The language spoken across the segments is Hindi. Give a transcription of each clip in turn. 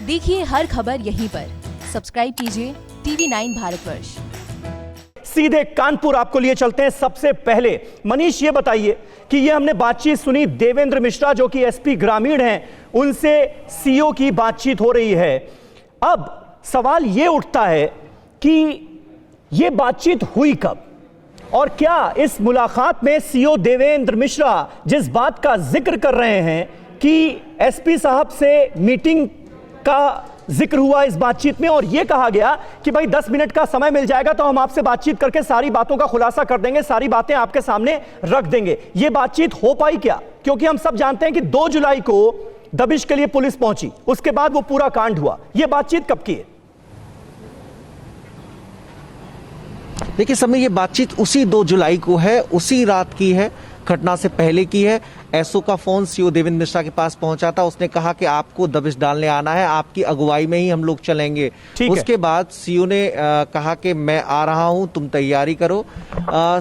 देखिए हर खबर यहीं पर। सब्सक्राइब कीजिए TV9 भारतवर्ष। सीधे कानपुर आपको लिए चलते हैं। सबसे पहले मनीष ये बताइए कि ये हमने बातचीत सुनी देवेंद्र मिश्रा जो कि एसपी ग्रामीण हैं, उनसे सीओ की बातचीत हो रही है। अब सवाल ये उठता है कि ये बातचीत हुई कब और क्या इस मुलाकात में सीओ देवेंद्र मिश्रा जिस बात का जिक्र कर रहे हैं कि एसपी साहब से मीटिंग का जिक्र हुआ इस बातचीत में और यह कहा गया कि भाई 10 मिनट का समय मिल जाएगा तो हम आपसे बातचीत करके सारी बातों का खुलासा कर देंगे, सारी बातें आपके सामने रख देंगे। यह बातचीत हो पाई क्या? क्योंकि हम सब जानते हैं कि 2 जुलाई को दबिश के लिए पुलिस पहुंची, उसके बाद वो पूरा कांड हुआ। यह बातचीत कब की है? देखिए समय ये बातचीत उसी 2 जुलाई को है, उसी रात की है, घटना से पहले की है। एसओ का फोन सीओ देवेंद्र मिश्रा के पास पहुंचा था। उसने कहा कि आपको दबिश डालने आना है, आपकी अगुवाई में ही हम लोग चलेंगे। उसके बाद सीओ ने कहा कि मैं आ रहा हूं, तुम तैयारी करो।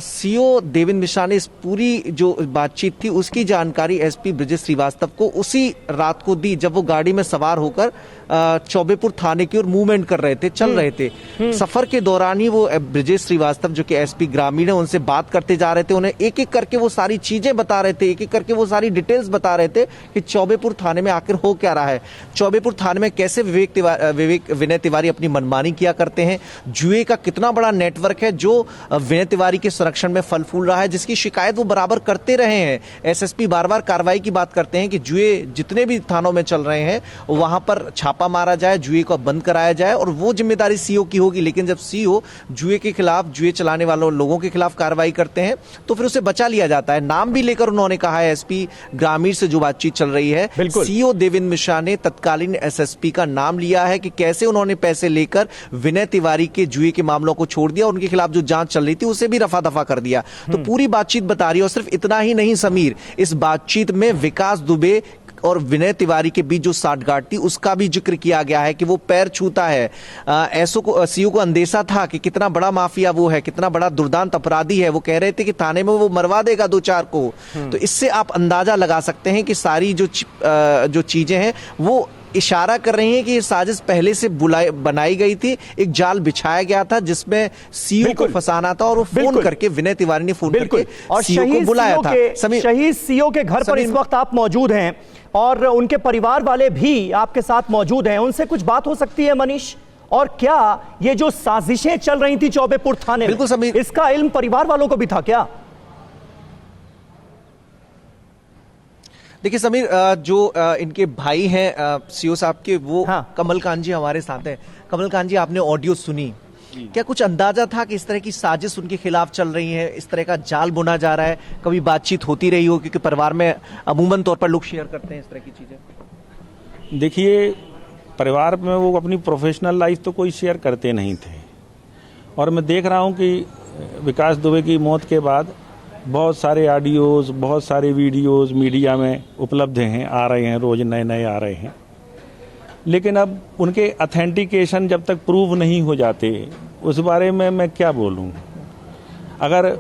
सीओ देवेंद्र मिश्रा ने इस पूरी जो बातचीत थी उसकी जानकारी एसपी ब्रजेश श्रीवास्तव को उसी रात को दी, जब वो गाड़ी में सवार होकर चौबेपुर थाने की ओर मूवमेंट कर रहे थे, चल रहे थे। सफर के दौरान ही वो ब्रजेश श्रीवास्तव जो कि एसपी ग्रामीण है, उनसे बात करते जा रहे थे। उन्हें एक एक करके वो सारी चीजें बता रहे थे, एक एक करके वो सारी डिटेल्स बता रहे थे कि चौबेपुर थाने में आखिर हो क्या रहा है, चौबेपुर थाने में कैसे विनय तिवारी अपनी मनमानी किया करते हैं, जुए का कितना बड़ा नेटवर्क है जो विनय तिवारी के संरक्षण में फल फूल रहा है, जिसकी शिकायत वो बराबर करते रहे हैं। एसएसपी बार बार कार्रवाई की बात करते हैं कि जुए जितने भी थानों में चल रहे हैं वहां पर छापा मारा जाए, जुए को बंद कराया जाए और वो जिम्मेदारी सीओ की होगी। लेकिन जब सीओ जुए के खिलाफ, जुए चलाने वालों लोगों के खिलाफ कार्रवाई करते हैं तो फिर उसे बचा लिया जाता है। नाम भी लेकर उन्होंने कहा है, एसपी ग्रामीण से जो बातचीत चल रही है, सीओ देवेंद्र मिश्रा ने तत्कालीन एसएसपी का नाम लिया है कि कैसे उन्होंने पैसे लेकर विनय तिवारी के जुए के मामलों को छोड़ दिया, उनके खिलाफ जो जांच चल रही थी उसे भी रफा दफा कर दिया। तो पूरी बातचीत बता रही है। और सिर्फ इतना ही नहीं समीर, इस बातचीत में विकास दुबे और विनय तिवारी के बीच जो साठगांठ थी उसका भी जिक्र किया गया है कि वो पैर छूता है। एसओ को, सीओ को अंदेशा था कि कितना बड़ा माफिया वो है, कितना बड़ा दुर्दांत अपराधी है। वो कह रहे थे कि थाने में वो मरवा देगा 2-4 को। तो इससे आप अंदाजा लगा सकते हैं कि सारी जो चीजें हैं वो इशारा कर रही हैं कि ये साजिश पहले से बनाई गई थी, एक जाल बिछाया गया था जिसमें सीओ को फंसाना था और वो फोन करके, विनय तिवारी ने फोन करके और सीओ को बुलाया था। शहीद सीओ के घर पर इस वक्त आप मौजूद हैं और उनके परिवार वाले भी आपके साथ मौजूद हैं, उनसे कुछ बात हो सकती है मनीष? और क्या ये जो साजिशें चल रही थी चौबेपुर थाने में, इसका इल्म परिवार वालों को भी था क्या? देखिए समीर, जो इनके भाई हैं सीओ साहब के, वो कमल कांत जी हमारे साथ हैं। कमल कांत जी, आपने ऑडियो सुनी, क्या कुछ अंदाजा था कि इस तरह की साजिश उनके खिलाफ चल रही है, इस तरह का जाल बुना जा रहा है? कभी बातचीत होती रही हो, क्योंकि परिवार में अमूमन तौर पर लोग शेयर करते हैं इस तरह की चीजें? देखिए, परिवार में वो अपनी प्रोफेशनल लाइफ तो कोई शेयर करते नहीं थे और मैं देख रहा हूँ कि विकास दुबे की मौत के बाद बहुत सारे ऑडियोज, बहुत सारे वीडियोज मीडिया में उपलब्ध हैं, आ रहे हैं, रोज नए नए आ रहे हैं। लेकिन अब उनके ऑथेंटिकेशन जब तक प्रूव नहीं हो जाते, उस बारे में मैं क्या बोलूं? अगर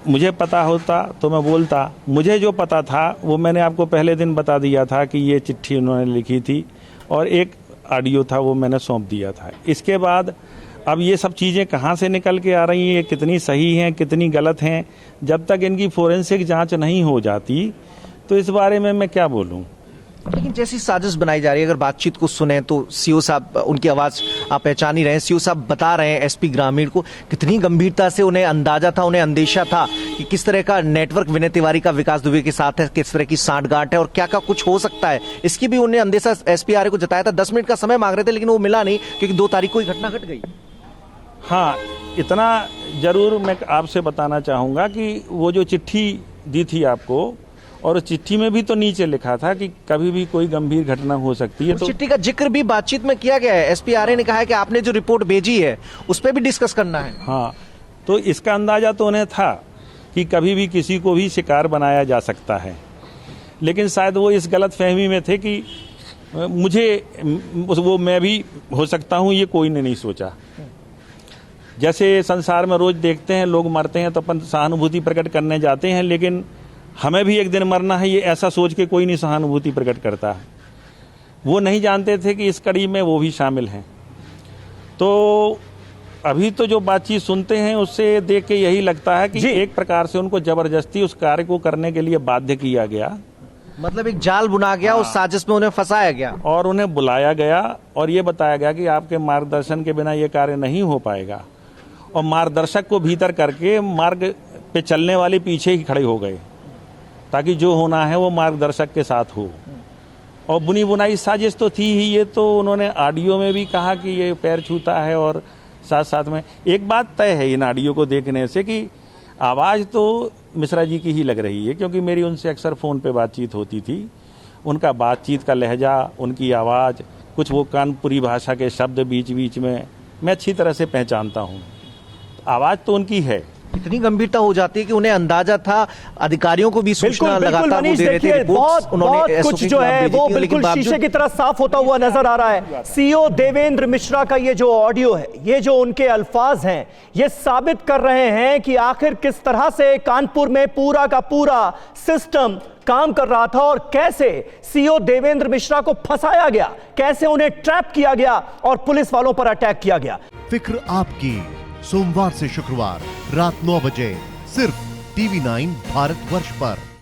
मुझे पता होता तो मैं बोलता। मुझे जो पता था वो मैंने आपको पहले दिन बता दिया था कि ये चिट्ठी उन्होंने लिखी थी और एक ऑडियो था वो मैंने सौंप दिया था। इसके बाद अब ये सब चीज़ें कहाँ से निकल के आ रही हैं, कितनी सही हैं, कितनी गलत हैं, जब तक इनकी फोरेंसिक जांच नहीं हो जाती तो इस बारे में मैं क्या बोलूं? लेकिन जैसी साजिश बनाई जा रही है, अगर बातचीत को सुने तो सीओ साहब, उनकी आवाज आप पहचान ही रहे हैं, सीओ साहब बता रहे हैं एसपी ग्रामीण को कितनी गंभीरता से उन्हें अंदाजा था, उन्हें अंदेशा था कि किस तरह का नेटवर्क विनय तिवारी का विकास दुबे के साथ है, किस तरह की साठगांठ है और क्या क्या कुछ हो सकता है। इसकी भी उन्हें अंदेशा एसपी आरए को जताया था। 10 मिनट का समय मांग रहे थे लेकिन वो मिला नहीं, क्योंकि 2 तारीख को ही घटना घट गई। हाँ, इतना जरूर मैं आपसे बताना चाहूँगा कि वो जो चिट्ठी दी थी आपको, और चिट्ठी में भी तो नीचे लिखा था कि कभी भी कोई गंभीर घटना हो सकती है। तो चिट्ठी का जिक्र भी बातचीत में किया गया है। एसपी आरए ने कहा है कि आपने जो रिपोर्ट भेजी है उस पर भी डिस्कस करना है। हाँ, तो इसका अंदाजा तो उन्हें था कि कभी भी किसी को भी शिकार बनाया जा सकता है, लेकिन शायद वो इस गलत फहमी में थे कि वो मैं भी हो सकता हूँ, ये कोई ने नहीं सोचा। जैसे संसार में रोज देखते हैं लोग मरते हैं तो अपन सहानुभूति प्रकट करने जाते हैं, लेकिन हमें भी एक दिन मरना है ये ऐसा सोच के कोई नहीं सहानुभूति प्रकट करता है। वो नहीं जानते थे कि इस कड़ी में वो भी शामिल हैं। तो अभी तो जो बातचीत सुनते हैं उससे देख के यही लगता है कि जी। एक प्रकार से उनको जबरदस्ती उस कार्य को करने के लिए बाध्य किया गया मतलब एक जाल बुना गया, उस साजिश में उन्हें फंसाया गया। और उन्हें बुलाया गया और ये बताया गया कि आपके मार्गदर्शन के बिना ये कार्य नहीं हो पाएगा, और मार्गदर्शक को भीतर करके मार्ग पे चलने वाले पीछे ही खड़े हो गए ताकि जो होना है वो मार्गदर्शक के साथ हो। और बुनी बुनाई साजिश तो थी ही, ये तो उन्होंने ऑडियो में भी कहा कि ये पैर छूता है। और साथ साथ में एक बात तय है इन ऑडियो को देखने से कि आवाज़ तो मिश्रा जी की ही लग रही है, क्योंकि मेरी उनसे अक्सर फ़ोन पे बातचीत होती थी। उनका बातचीत का लहजा, उनकी आवाज़, कुछ वो कानपुरी भाषा के शब्द बीच बीच में मैं अच्छी तरह से पहचानता हूँ। आवाज़ तो उनकी है। इतनी गंभीरता हो जाती है कि उन्हें अंदाजा था, अधिकारियों को भी सूचना लगातार वो मनीष, दे रहे थे। देखिए रिपोर्ट्स बहुत उन्होंने कुछ SOP जो के है खिलाफ वो भेजी थी, लेकिन बिल्कुल शीशे बावजूद की तरह साफ होता हुआ नजर आ रहा है। सीओ देवेंद्र मिश्रा का ये जो ऑडियो है, ये जो उनके अल्फाज हैं, ये साबित कर रहे हैं कि आखिर किस तरह से कानपुर में पूरा का पूरा सिस्टम काम कर रहा था और कैसे सीओ देवेंद्र मिश्रा को फंसाया गया, कैसे उन्हें ट्रैप किया गया और पुलिस वालों पर अटैक किया गया। फिक्र आपकी, सोमवार से शुक्रवार रात 9 बजे सिर्फ TV9 भारतवर्ष पर।